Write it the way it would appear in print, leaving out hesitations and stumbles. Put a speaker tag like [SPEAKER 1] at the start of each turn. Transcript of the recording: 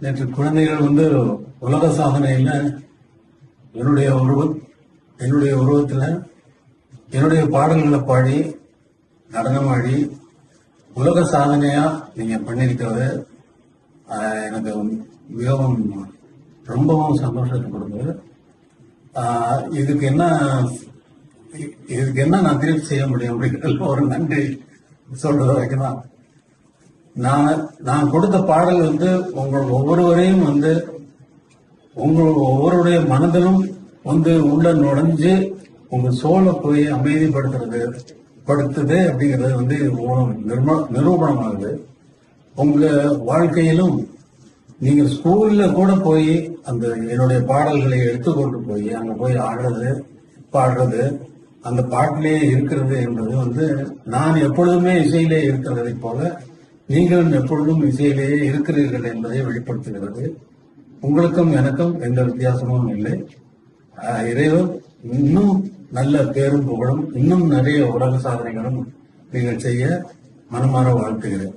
[SPEAKER 1] நேற்று குழந்தைகள் உலக சாதனையில என்னுடைய உருவத்துல என்னுடைய பாடல்களை பாடி நடனமாடி உலக சாதனையா நீங்க பண்ணிருக்கிறது எனக்கு மிகவும் ரொம்பவும் சந்தோஷத்தை கொடுக்குது. இதுக்கு என்ன நான் திருப்பி செய்ய முடியும் அப்படிங்கிறதுல ஒரு நன்றி சொல்றது வரைக்கும் தான். நான் கொடுத்த பாடல் உங்கள் ஒவ்வொருவரையும் உங்கள் ஒவ்வொருடைய மனதிலும் உள்ள நுழைஞ்சு உங்க சோலை போய் அமைதிப்படுத்துது அப்படிங்கிறது நிரூபணமாகுது. உங்க வாழ்க்கையிலும் நீங்க ஸ்கூல்ல கூட போய் என்னுடைய பாடல்களை எடுத்துக்கொண்டு போய் அங்க போய் ஆடுறது பாடுறது அந்த பாட்டிலேயே இருக்கிறது என்பது நான் எப்பொழுதுமே இசையிலே இருக்கிறதை போல நீங்களும் எப்பொழுதும் இசையிலேயே இருக்கிறீர்கள் என்பதை வெளிப்படுத்துகிறது. உங்களுக்கும் எனக்கும் எந்த வித்தியாசமும் இல்லை. இறைவன் இன்னும் நல்ல பேரும் புகழும் இன்னும் நிறைய உலக சாதனைகளும் நீங்கள் செய்ய மனமாற வாழ்த்துகிறேன்.